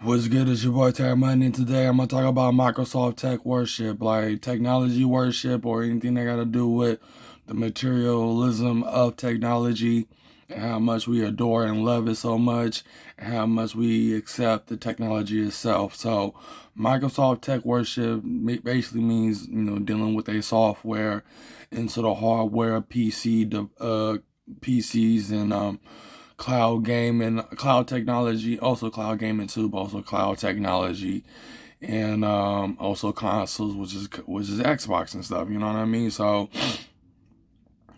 What's good? It's your boy Terry Money, and today I'm gonna talk about Microsoft tech worship, like technology worship or anything that got to do with the materialism of technology and how much we adore and love it so much and how much we accept the technology itself. So Microsoft tech worship basically means, dealing with a software into the hardware PCs and cloud gaming, cloud technology, also cloud gaming too, but also cloud technology, and also consoles, which is Xbox and stuff. You know what I mean? So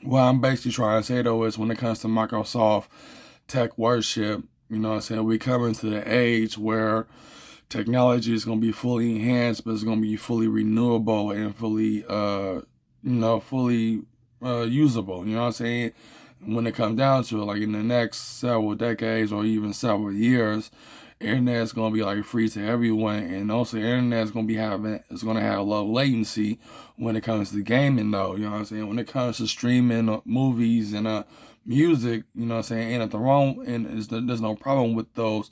what I'm basically trying to say though is when it comes to Microsoft tech worship, what I'm saying, we come into the age where technology is going to be fully enhanced, but it's going to be fully renewable and fully usable. You know what I'm saying? When it comes down to it, like in the next several decades or even several years, internet's gonna be like free to everyone, and also internet's gonna have low latency when it comes to gaming though. You know what I'm saying? When it comes to streaming movies and music, you know what I'm saying, ain't nothing wrong, and there's no problem with those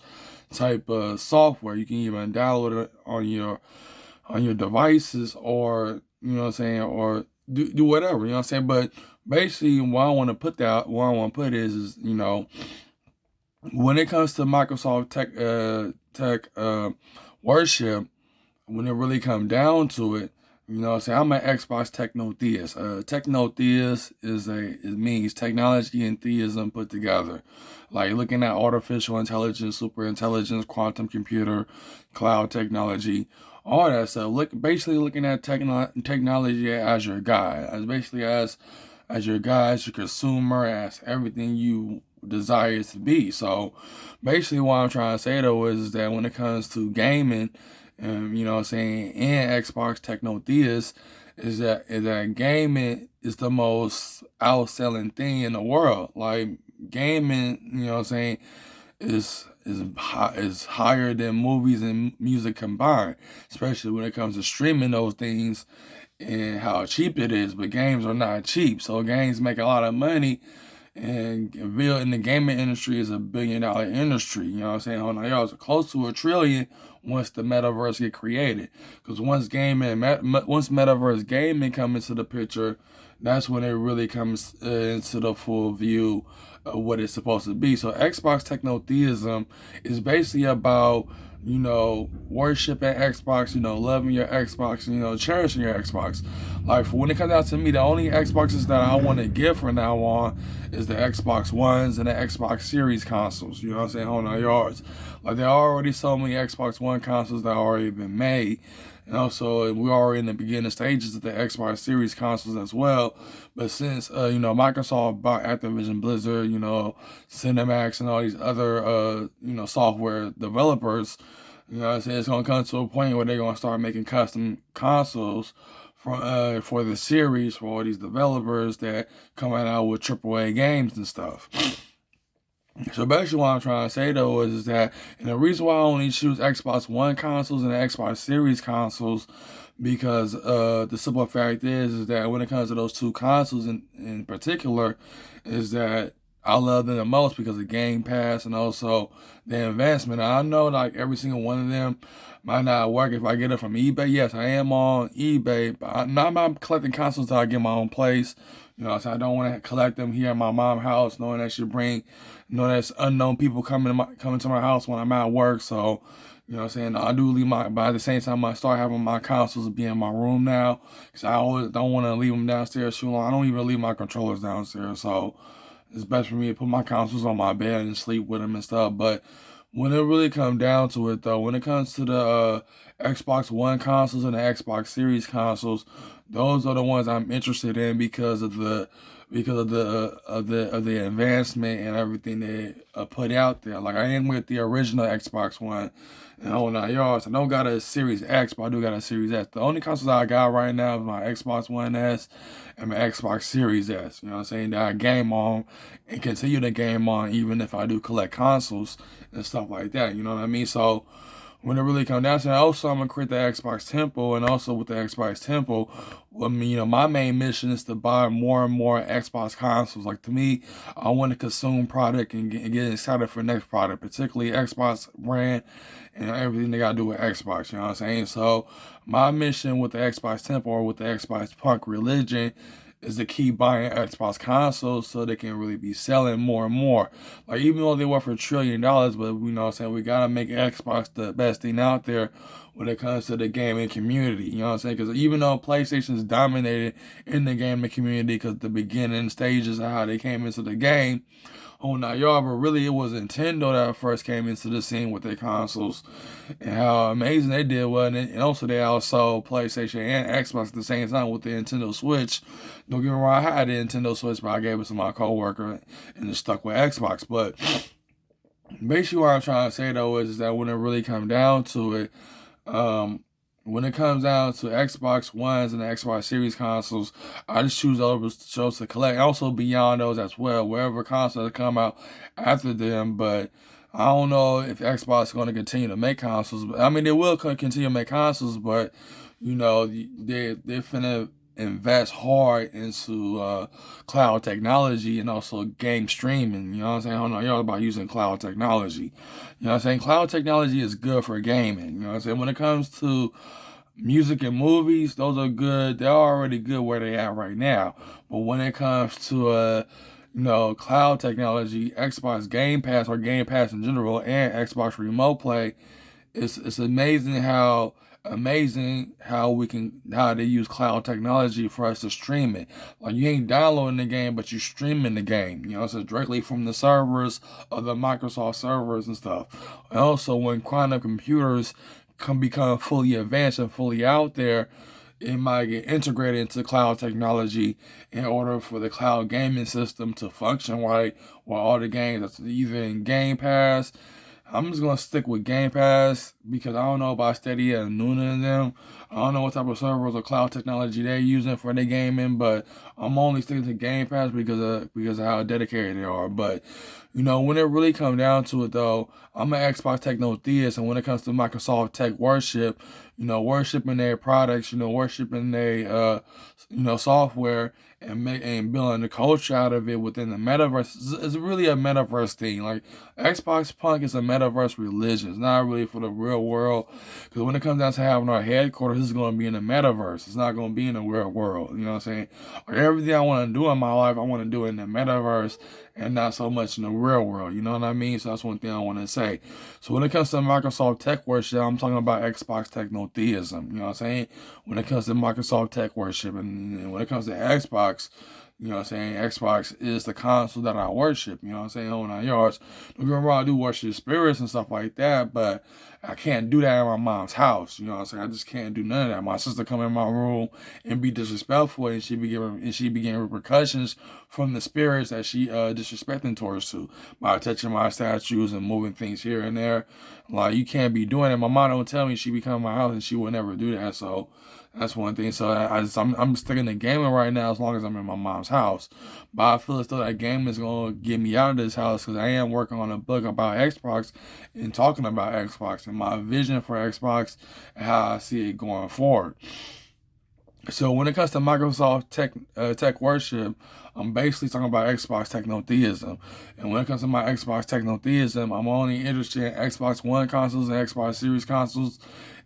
type of software. You can even download it on your devices, or you know what I'm saying, or do whatever, you know what I'm saying. But basically, what I want to put is when it comes to Microsoft tech worship, when it really comes down to it, I'm an Xbox Techno-Theist. Techno-Theist it means technology and theism put together. Like looking at artificial intelligence, super intelligence, quantum computer, cloud technology, all that stuff. Basically looking at technology as your guide, as your guide, as your consumer, as everything you desire to be. So basically what I'm trying to say though is that when it comes to gaming, you know what I'm saying, and Xbox Techno-Theist, is that gaming is the most outselling thing in the world. Like gaming, you know what I'm saying, is higher than movies and music combined, especially when it comes to streaming those things and how cheap it is. But games are not cheap, so games make a lot of money, and real in the gaming industry is $1 billion industry. You know what I'm saying? Hold on, y'all, it's close to $1 trillion once the metaverse get created. Because once metaverse gaming come into the picture, that's when it really comes into the full view of what it's supposed to be. So Xbox Techno-Theism is basically about worshiping Xbox, loving your Xbox, cherishing your Xbox. Like, for when it comes out to me, the only Xboxes that I want to get from now on is the Xbox Ones and the Xbox Series consoles. You know what I'm saying? Hold on, yards. Like, there are already so many Xbox One consoles that already been made. And also, we're already in the beginning stages of the Xbox Series consoles as well. But since, Microsoft bought Activision Blizzard, Cinemax and all these other, software developers, you know what I'm saying, it's going to come to a point where they're going to start making custom consoles for the series for all these developers that coming out with AAA games and stuff. So basically what I'm trying to say though is that, and the reason why I only choose Xbox One consoles and the Xbox Series consoles, because the simple fact is that when it comes to those two consoles in particular, is that I love them the most because of Game Pass and also the advancement. I know like every single one of them might not work if I get it from eBay. Yes, I am on eBay, but I'm not collecting consoles until I get my own place. So I don't want to collect them here in my mom's house, knowing that there's unknown people coming to my house when I'm at work. So, I do leave but at the same time, I start having my consoles be in my room now, because I always don't want to leave them downstairs too long. I don't even leave my controllers downstairs. So it's best for me to put my consoles on my bed and sleep with them and stuff. But when it really comes down to it, though, when it comes to the Xbox One consoles and the Xbox Series consoles, those are the ones I'm interested in because of the advancement and everything they put out there. Like, I am with the original Xbox One and whole nine yards. I don't got a Series X, but I do got a Series S. The only consoles I got right now is my Xbox One S and my Xbox Series S. You know what I'm saying? That I game on and continue to game on even if I do collect consoles and stuff like that. You know what I mean? So when it really comes down to it, also I'm gonna create the Xbox Temple, and also with the Xbox Temple, I mean, my main mission is to buy more and more Xbox consoles. Like to me, I want to consume product and get excited for the next product, particularly Xbox brand and everything they gotta do with Xbox. You know what I'm saying? So my mission with the Xbox Temple or with the Xboxpunk religion is to keep buying Xbox consoles so they can really be selling more and more. Like even though they're worth $1 trillion, but you know what I'm saying, we gotta make Xbox the best thing out there when it comes to the gaming community. You know what I'm saying? Because even though PlayStation's dominated in the gaming community because the beginning stages of how they came into the game, oh now y'all, but really it was Nintendo that first came into the scene with their consoles and how amazing they did, wasn't it? And also they also PlayStation and Xbox at the same time with the Nintendo Switch. Don't get me wrong, I had the Nintendo Switch, but I gave it to my coworker and it stuck with Xbox. But basically what I'm trying to say though is that when it really comes down to it, when it comes down to Xbox Ones and the Xbox Series consoles, I just choose those to collect. Also beyond those as well, wherever consoles come out after them. But I don't know if Xbox is going to continue to make consoles. I mean, they will continue to make consoles, but they're finna invest hard into cloud technology and also game streaming. You know what I'm saying? I don't know y'all about using cloud technology. You know what I'm saying? Cloud technology is good for gaming. You know what I'm saying? When it comes to music and movies, those are good. They're already good where they at right now. But when it comes to cloud technology, Xbox Game Pass or Game Pass in general, and Xbox Remote Play, it's amazing how they use cloud technology for us to stream it. Like you ain't downloading the game, but you streaming the game. You know, so directly from the servers of the Microsoft servers and stuff. And also, when quantum computers can become fully advanced and fully out there, it might get integrated into cloud technology in order for the cloud gaming system to function right, while all the games that's either in Game Pass. I'm just gonna stick with Game Pass because I don't know about Stadia and Luna and them. I don't know what type of servers or cloud technology they're using for their gaming, but I'm only sticking to Game Pass because of how dedicated they are. But when it really comes down to it, though, I'm an Xbox Techno-Theist, and when it comes to Microsoft tech worship, worshiping their products, worshiping their software and building the culture out of it within the metaverse is really a metaverse thing. Like Xboxpunk is a metaverse religion. It's not really for the real world. Because when it comes down to having our headquarters, this is going to be in the metaverse. It's not going to be in the real world. You know what I'm saying? Like everything I want to do in my life, I want to do it in the metaverse and not so much in the real world. You know what I mean? So that's one thing I want to say. So when it comes to Microsoft tech worship, I'm talking about Xbox Techno-theism. You know what I'm saying? When it comes to Microsoft tech worship and when it comes to Xbox, you know what I'm saying? Xbox is the console that I worship. You know what I'm saying? On 9 yards. Don't get me wrong, I do worship spirits and stuff like that, but I can't do that in my mom's house. You know what I'm saying? I just can't do none of that. My sister come in my room and be disrespectful, and she be getting repercussions from the spirits that she disrespecting towards to by touching my statues and moving things here and there. Like you can't be doing it. My mom don't tell me she be coming to my house and she would never do that. So that's one thing. So I'm sticking to gaming right now as long as I'm in my mom's house. But I feel as though that game is gonna get me out of this house because I am working on a book about Xbox and talking about Xbox and my vision for Xbox and how I see it going forward. So when it comes to Microsoft tech worship, I'm basically talking about Xbox Techno-theism. And when it comes to my Xbox Techno-theism, I'm only interested in Xbox One consoles and Xbox Series consoles,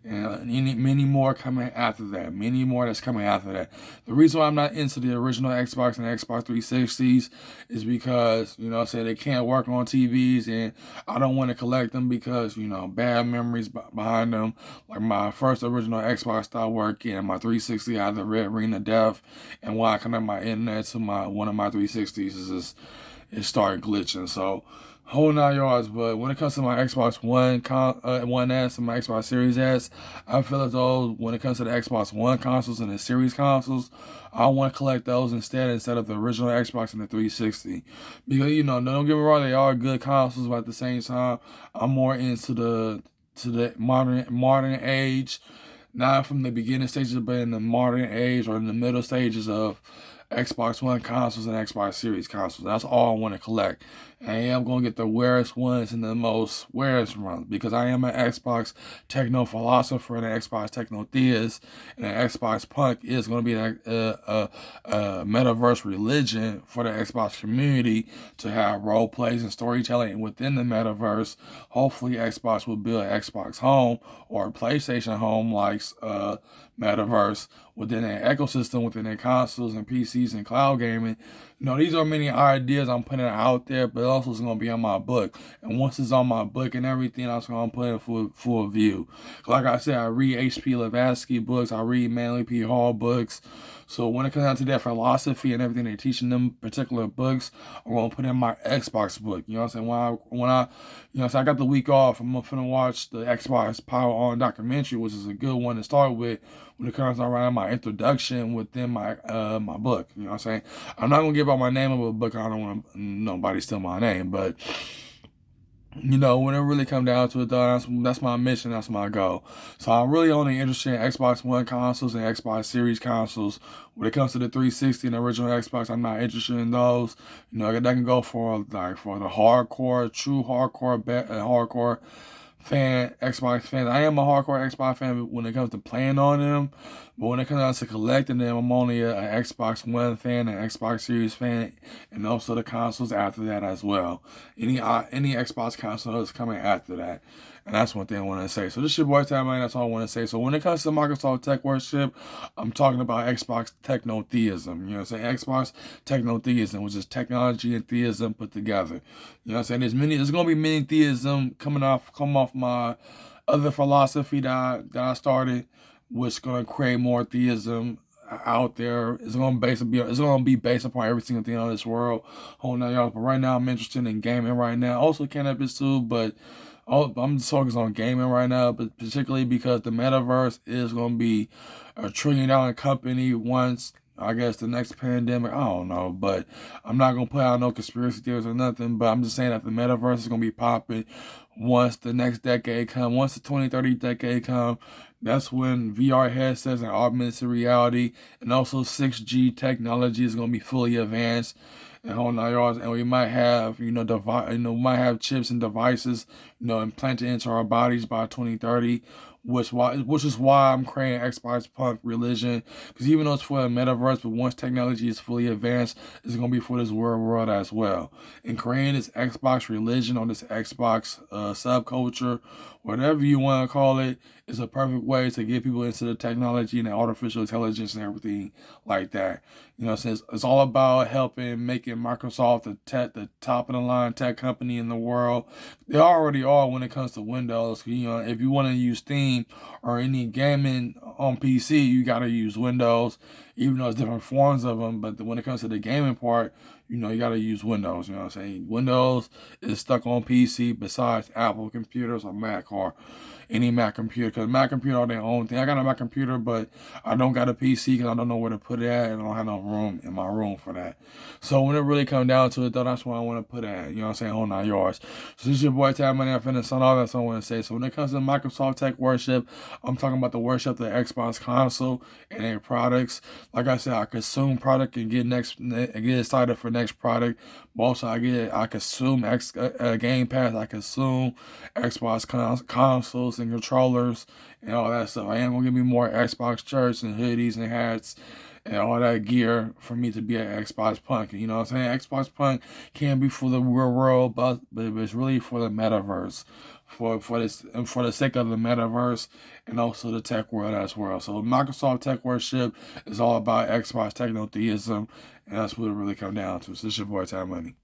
and many more coming after that. Many more that's coming after that. The reason why I'm not into the original Xbox and Xbox 360s is because, they can't work on TVs, and I don't want to collect them because, bad memories behind them. Like my first original Xbox stopped working, and my 360 had the red ring of death, and when I connect my internet to one of my 360s, it started glitching. So whole 9 yards. But when it comes to my Xbox One S and my Xbox Series S, I feel as though when it comes to the Xbox One consoles and the Series consoles, I want to collect those instead of the original Xbox and the 360. Because don't get me wrong, they are good consoles, but at the same time, I'm more into the modern age, not from the beginning stages, but in the modern age or in the middle stages of Xbox One consoles and Xbox Series consoles. That's all I want to collect. And I am going to get the rarest ones and the most rarest ones because I am an Xbox Techno-philosopher and an Xbox Techno-Theist, and an Xboxpunk is going to be a metaverse religion for the Xbox community to have role plays and storytelling within the metaverse. Hopefully, Xbox will build an Xbox Home or a PlayStation Home like metaverse within an ecosystem within their consoles and PCs and cloud gaming. These are many ideas I'm putting out there, but also it's going to be on my book. And once it's on my book and everything, I'm going to put it in full view. Like I said, I read H.P. Blavatsky books. I read Manly P. Hall books. So when it comes down to their philosophy and everything they're teaching them particular books, I'm going to put in my Xbox book. You know what I'm saying? So I got the week off. I'm going to watch the Xbox Power On documentary, which is a good one to start with when it comes around my introduction within my my book. You know what I'm saying? I'm not going to give out my name of a book. I don't want nobody steal my name, but when it really come down to it, though, that's my mission, that's my goal. So I'm really only interested in Xbox One consoles and Xbox Series consoles. When it comes to the 360 and the original Xbox, I'm not interested in those. That can go for the hardcore, true hardcore fan, Xbox fan. I am a hardcore Xbox fan when it comes to playing on them, but when it comes down to collecting them, I'm only an Xbox One fan, an Xbox Series fan, and also the consoles after that as well. Any Xbox console is coming after that. And that's one thing I want to say. So this is your boy Tam, man. That's all I want to say. So when it comes to Microsoft tech worship, I'm talking about Xbox Techno-theism. You know what I'm saying? Xbox Techno-theism, which is technology and theism put together. You know what I'm saying? There's gonna be many theism come off my other philosophy that I started, which is gonna create more theism out there. It's gonna be based upon every single thing on this world. Hold on, y'all. But right now I'm interested in gaming right now. Also cannabis too, but I'm just focused on gaming right now, but particularly because the metaverse is going to be a $1 trillion company once, I guess, the next pandemic. I don't know, but I'm not going to put out no conspiracy theories or nothing, but I'm just saying that the metaverse is going to be popping once the next decade comes, once the 2030 decade comes. That's when VR headsets and augmented reality and also 6G technology is going to be fully advanced. And hold on, y'all, and we might have, we might have chips and devices, implanted into our bodies by 2030, which is why I'm creating Xboxpunk religion, because even though it's for the metaverse, but once technology is fully advanced, it's gonna be for this world as well. And creating this Xbox religion or this Xbox subculture, whatever you want to call it, is a perfect way to get people into the technology and the artificial intelligence and everything like that. Since it's all about helping making Microsoft the top of the line tech company in the world. They already are when it comes to Windows. If you want to use Steam or any gaming on PC, you got to use Windows, even though it's different forms of them. But when it comes to the gaming part, you got to use Windows. You know what I'm saying? Windows is stuck on PC besides Apple computers or Mac or any Mac computer, because Mac computer are their own thing. I got a Mac computer, but I don't got a PC because I don't know where to put it at, and I don't have no room in my room for that. So when it really come down to it, though, that's where I want to put it at. You know what I'm saying? Whole 9 yards. So this is your boy Tab Money. I'm finna all that's what I want to say. So when it comes to Microsoft tech worship, I'm talking about the worship of the Xbox console and their products. Like I said, I consume product and get excited for next product. But also I consume Game Pass. I consume Xbox consoles and controllers and all that stuff. I am gonna give me more Xbox shirts and hoodies and hats and all that gear for me to be an Xboxpunk. You know what I'm saying? Xboxpunk can be for the real world, but it's really for the metaverse. For the sake of the metaverse and also the tech world as well. So Microsoft tech worship is all about Xbox Techno-theism, and that's what it really comes down to. So this is your boy Time Money.